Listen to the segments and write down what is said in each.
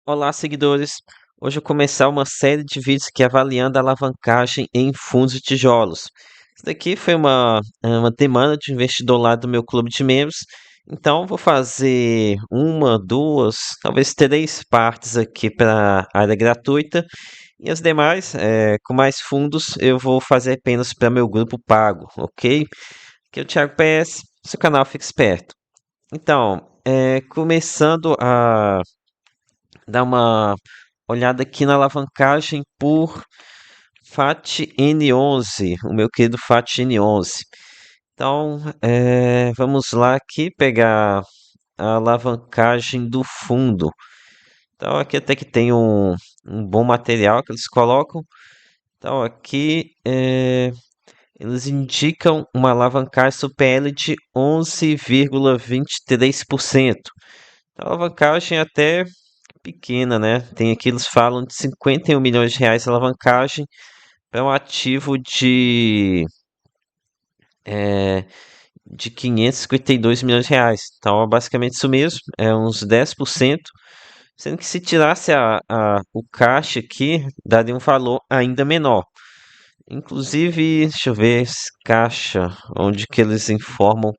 Olá, seguidores! Hoje eu vou começar uma série de vídeos aqui avaliando a alavancagem em fundos de tijolos. Isso daqui foi uma demanda de um investidor lá do meu clube de membros. Então, vou fazer uma, duas, talvez três partes aqui para a área gratuita. E as demais, com mais fundos, eu vou fazer apenas para meu grupo pago, ok? Aqui é o Thiago PS, seu canal Fica Esperto. Então, começando a dar uma olhada aqui na alavancagem por FAT-N11, o meu querido FAT-N11. Então, vamos lá aqui pegar a alavancagem do fundo. Então, aqui até que tem um bom material que eles colocam. Então, aqui eles indicam uma alavancagem sobre PL de 11,23%. Então, a alavancagem até pequena, né? Tem aqui, eles falam de 51 milhões de reais de alavancagem para um ativo é, de 552 milhões de reais. Então, é basicamente isso mesmo, é uns 10%, sendo que se tirasse o caixa aqui, daria um valor ainda menor. Inclusive, deixa eu ver esse caixa, onde que eles informam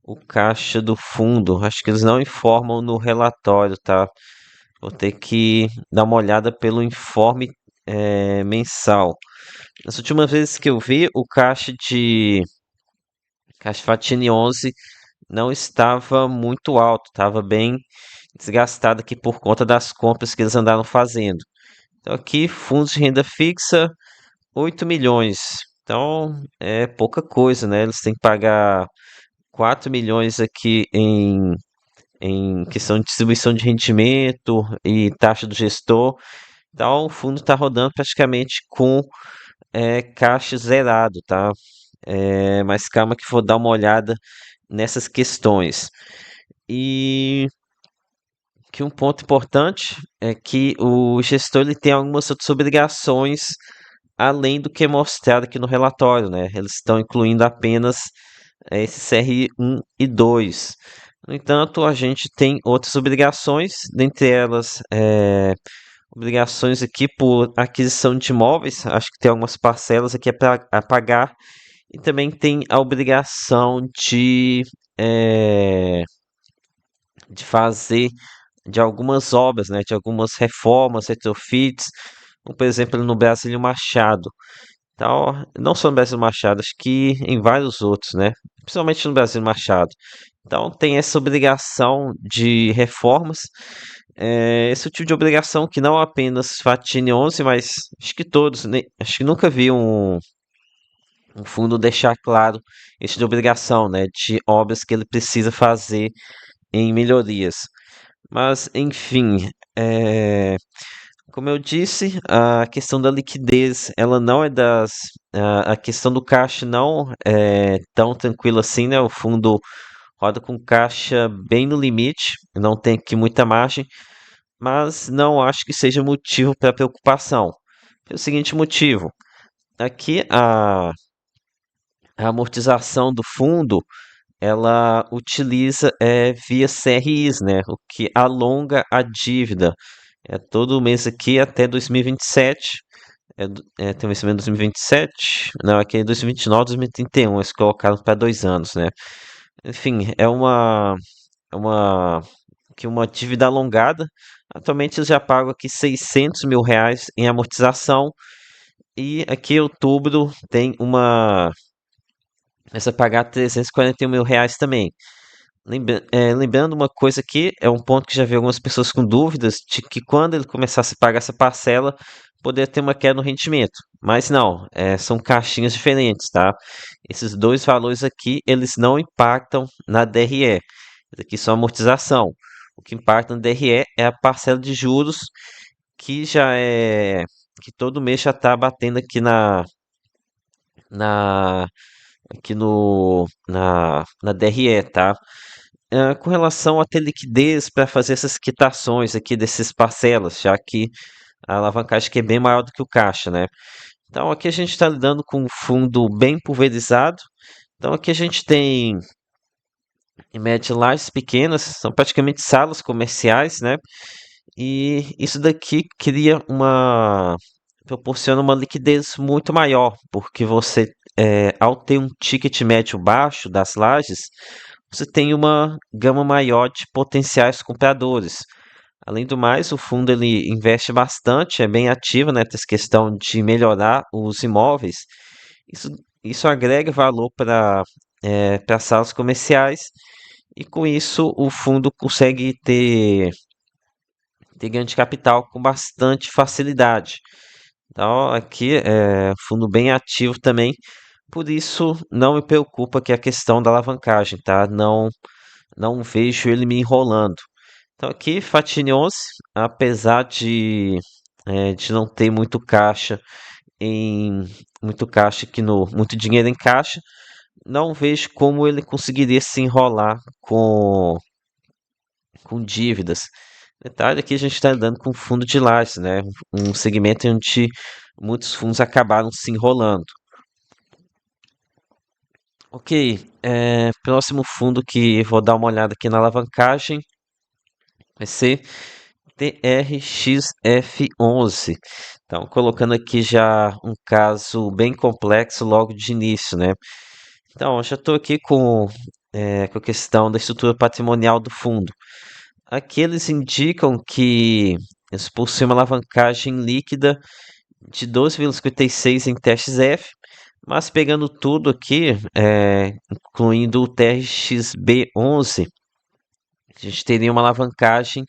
o caixa do fundo. Acho que eles não informam no relatório, tá? Vou ter que dar uma olhada pelo informe mensal. Nas últimas vezes que eu vi, o caixa Fatini 11 não estava muito alto, estava bem desgastado aqui por conta das compras que eles andaram fazendo. Então aqui, fundos de renda fixa, 8 milhões. Então é pouca coisa, né? Eles têm que pagar 4 milhões aqui em questão de distribuição de rendimento e taxa do gestor. Então, o fundo está rodando praticamente com caixa zerado, tá? Mas calma que vou dar uma olhada nessas questões. E que um ponto importante é que o gestor ele tem algumas outras obrigações além do que é mostrado aqui no relatório, né? Eles estão incluindo apenas esse CRI 1 e 2. No entanto, a gente tem outras obrigações, dentre elas obrigações aqui por aquisição de imóveis, acho que tem algumas parcelas aqui a pagar, e também tem a obrigação eh, de fazer de algumas obras, né, de algumas reformas, retrofits, como por exemplo no Brasílio Machado. Então, não só no Brasil Machado, acho que em vários outros, né? Principalmente no Brasil Machado. Então, tem essa obrigação de reformas. Esse é o tipo de obrigação que não apenas Fatini 11, mas acho que todos, né? Acho que nunca vi um fundo deixar claro esse tipo de obrigação, né? De obras que ele precisa fazer em melhorias. Mas, enfim, como eu disse, a questão da liquidez, ela não é a questão do caixa não é tão tranquila assim, né? O fundo roda com caixa bem no limite, não tem aqui muita margem, mas não acho que seja motivo para preocupação. Pelo seguinte motivo, aqui a amortização do fundo, ela utiliza via CRIs, né? O que alonga a dívida. É todo mês aqui até 2027. Tem um vencimento em 2027? Não, aqui é 2029, 2031. Eles colocaram para 2 anos, né? Enfim, é uma dívida alongada. Atualmente eles já pagam aqui 600 mil reais em amortização. E aqui em outubro tem essa pagar 341 mil reais também. Lembrando uma coisa aqui, é um ponto que já vi algumas pessoas com dúvidas de que quando ele começasse a pagar essa parcela, poderia ter uma queda no rendimento. Mas não, são caixinhas diferentes, tá? Esses dois valores aqui, eles não impactam na DRE. Isso aqui são amortização. O que impacta na DRE é a parcela de juros que que todo mês já está batendo aqui na aqui no na DRE, tá? Com relação a ter liquidez para fazer essas quitações aqui desses parcelas, já que a alavancagem aqui é bem maior do que o caixa, né? Então aqui a gente está lidando com um fundo bem pulverizado. Então aqui a gente tem em média lajes pequenas, são praticamente salas comerciais, né? e isso daqui proporciona uma liquidez muito maior, porque você, ao ter um ticket médio baixo das lajes, você tem uma gama maior de potenciais compradores. Além do mais, o fundo ele investe bastante, é bem ativo, né, nessa questão de melhorar os imóveis. Isso, isso agrega valor para salas comerciais e com isso o fundo consegue ter ganho de capital com bastante facilidade. Então, aqui é um fundo bem ativo também, por isso não me preocupa que a questão da alavancagem, tá? Não vejo ele me enrolando. Então, aqui, Fatine 11, apesar de não ter em muito caixa aqui no muito dinheiro em caixa, não vejo como ele conseguiria se enrolar com dívidas. Detalhe aqui a gente está andando com fundo de lajes, né? Um segmento onde muitos fundos acabaram se enrolando. Ok, próximo fundo que vou dar uma olhada aqui na alavancagem vai ser TRXF11. Então, colocando aqui já um caso bem complexo logo de início, né? Então, eu já estou aqui com a questão da estrutura patrimonial do fundo. Aqui eles indicam que eles possuem uma alavancagem líquida de 12,56 em testes F, mas pegando tudo aqui, incluindo o TRXB11, a gente teria uma alavancagem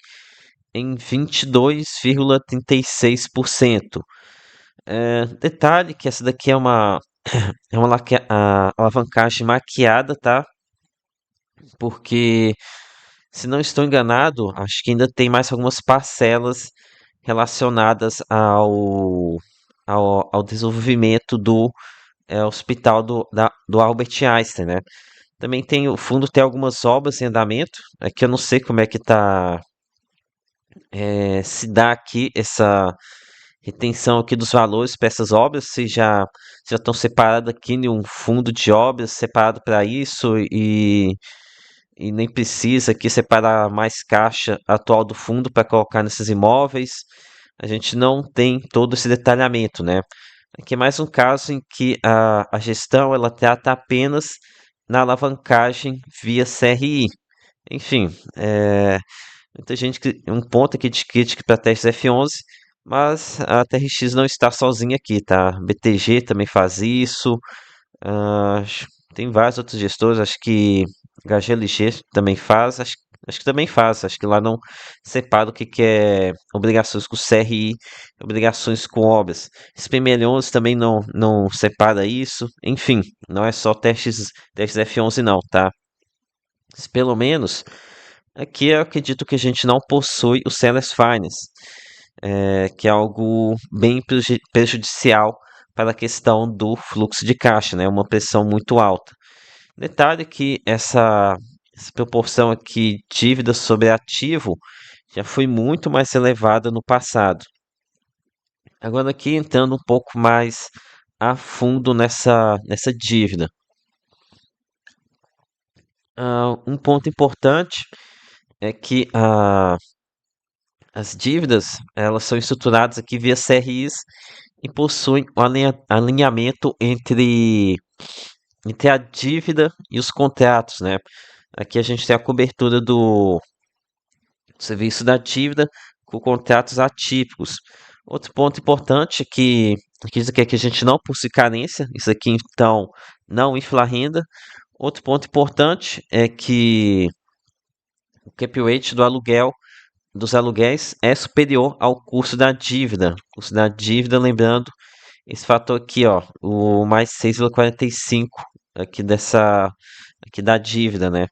em 22,36%. Detalhe que essa daqui é uma alavancagem maquiada, tá? Porque, se não estou enganado, acho que ainda tem mais algumas parcelas relacionadas ao desenvolvimento do hospital do Albert Einstein, né? Também tem o fundo tem algumas obras em andamento, é que eu não sei como é que se dá aqui essa retenção aqui dos valores para essas obras, se já estão separados aqui em um fundo de obras separado para isso e nem precisa aqui separar mais caixa atual do fundo para colocar nesses imóveis. A gente não tem todo esse detalhamento, né? Aqui é mais um caso em que a gestão ela trata apenas na alavancagem via CRI. Enfim, muita gente um ponto aqui de crítica para a TRX F11, mas a TRX não está sozinha aqui, tá? BTG também faz isso, tem vários outros gestores, acho que HGLG também faz, acho que também faz, acho que lá não separa o que é obrigações com CRI, obrigações com obras. SP11 também não separa isso, enfim, não é só testes F11 não, tá? Mas pelo menos aqui eu acredito que a gente não possui o Sellers Finance, que é algo bem prejudicial para a questão do fluxo de caixa, né? Uma pressão muito alta. Detalhe que essa proporção aqui, dívida sobre ativo, já foi muito mais elevada no passado. Agora aqui entrando um pouco mais a fundo nessa dívida. Um ponto importante é que as dívidas elas são estruturadas aqui via CRIs e possuem um alinhamento entre a dívida e os contratos, né? Aqui a gente tem a cobertura do serviço da dívida com contratos atípicos. Outro ponto importante é que isso aqui é que a gente não possui carência, isso aqui então não infla a renda. Outro ponto importante é que o cap rate dos aluguéis é superior ao custo da dívida. O custo da dívida, lembrando, esse fator aqui, ó, o mais 6,45 aqui da dívida, né?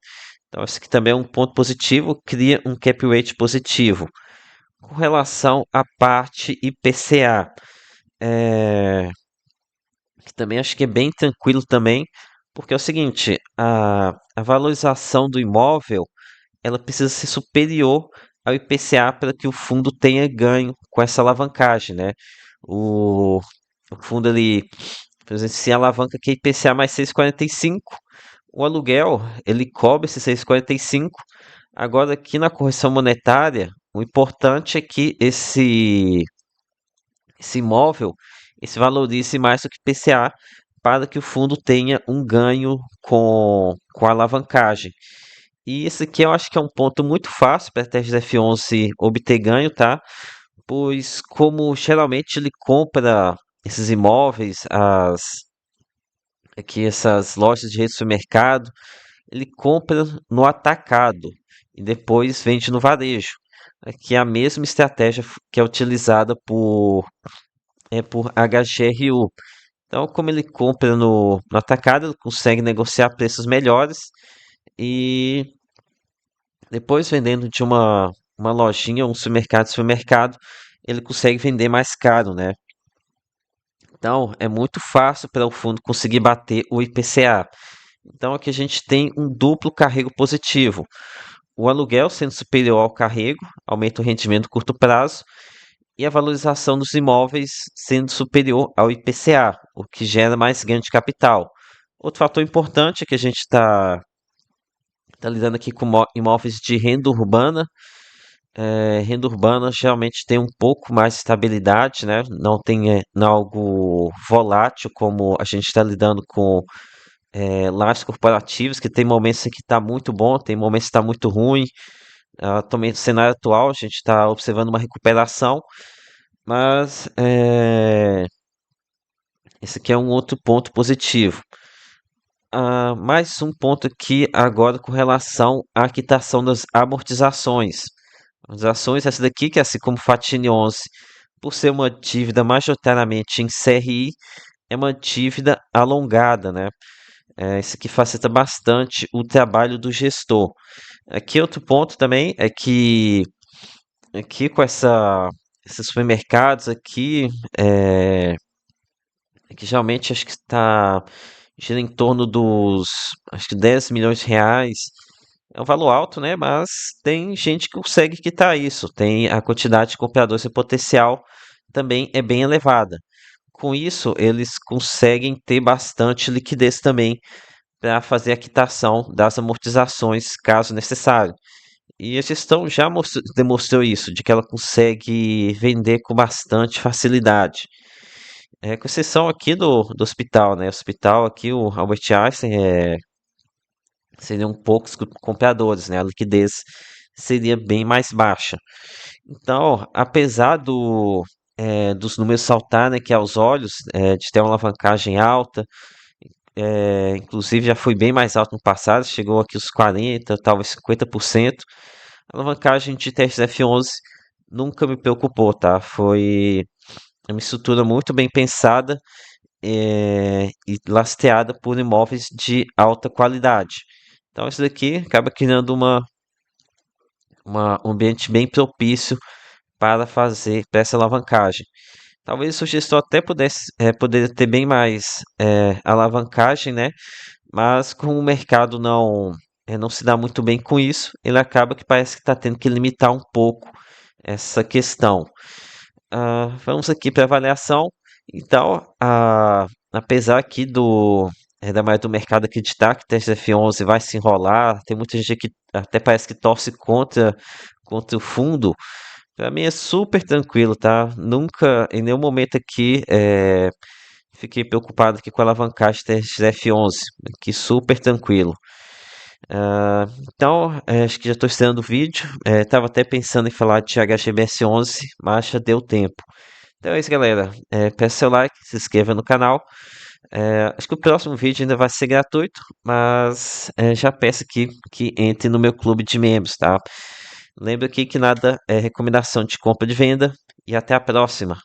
Então, esse aqui também é um ponto positivo, cria um cap rate positivo. Com relação à parte IPCA, que também acho que é bem tranquilo também, porque é o seguinte, a valorização do imóvel, ela precisa ser superior ao IPCA para que o fundo tenha ganho com essa alavancagem, né? O, o fundo, ele, por exemplo, se alavanca aqui IPCA mais 6,45, o aluguel, ele cobre esse 6,45. Agora, aqui na correção monetária, o importante é que esse imóvel se valorize mais do que PCA para que o fundo tenha um ganho com a alavancagem. E esse aqui eu acho que é um ponto muito fácil para a TRF11 obter ganho, tá? Pois como geralmente ele compra esses imóveis, aqui essas lojas de rede de supermercado, ele compra no atacado e depois vende no varejo. Aqui é a mesma estratégia que é utilizada por HGRU. Então, como ele compra no atacado, ele consegue negociar preços melhores e depois vendendo de uma lojinha, um supermercado, ele consegue vender mais caro, né? Então, é muito fácil para o fundo conseguir bater o IPCA. Então, aqui a gente tem um duplo carrego positivo. O aluguel sendo superior ao carrego, aumenta o rendimento no curto prazo, e a valorização dos imóveis sendo superior ao IPCA, o que gera mais ganho de capital. Outro fator importante é que a gente tá lidando aqui com imóveis de renda urbana. Renda urbana geralmente tem um pouco mais de estabilidade, né? Não tem algo volátil como a gente está lidando com lajes corporativos, que tem momentos em que está muito bom, tem momentos que está muito ruim. Também no cenário atual, a gente está observando uma recuperação, mas esse aqui é um outro ponto positivo. Mais um ponto aqui agora com relação à quitação das amortizações. Amortizações, essa daqui, que é assim como Fatine 11, por ser uma dívida majoritariamente em CRI, é uma dívida alongada, né? Isso aqui facilita bastante o trabalho do gestor. Aqui outro ponto também é que aqui com esses supermercados aqui, que geralmente acho que está gira em torno dos acho que 10 milhões de reais. É um valor alto, né? Mas tem gente que consegue quitar isso. Tem a quantidade de compradores em potencial também é bem elevada. Com isso, eles conseguem ter bastante liquidez também para fazer a quitação das amortizações, caso necessário. E a gestão já demonstrou isso, de que ela consegue vender com bastante facilidade. Com exceção aqui do hospital, né? O hospital aqui, o Albert Einstein, seriam poucos compradores, né? A liquidez seria bem mais baixa. Então, apesar dos números saltarem aqui aos olhos, de ter uma alavancagem alta, inclusive já foi bem mais alto no passado, chegou aqui os 40, talvez 50%. A alavancagem de testes F11 nunca me preocupou, tá? Foi uma estrutura muito bem pensada e lastreada por imóveis de alta qualidade. Então isso daqui acaba criando um ambiente bem propício para fazer para essa alavancagem. Talvez o gestor até poderia ter bem mais alavancagem, né? Mas como o mercado não se dá muito bem com isso, ele acaba que parece que está tendo que limitar um pouco essa questão. Vamos aqui para avaliação. Então, apesar aqui da maioria do mercado acreditar que o teste F11 vai se enrolar, tem muita gente que até parece que torce contra o fundo. Para mim é super tranquilo, tá? Nunca, em nenhum momento aqui, fiquei preocupado aqui com a alavancagem do teste F11. Aqui super tranquilo. Então, acho que já estou estreando o vídeo. Tava até pensando em falar de HGBS 11, mas já deu tempo. Então é isso, galera. Peça seu like, se inscreva no canal. Acho que o próximo vídeo ainda vai ser gratuito, mas já peço aqui que entre no meu clube de membros, tá? Lembra aqui que nada é recomendação de compra de venda e até a próxima.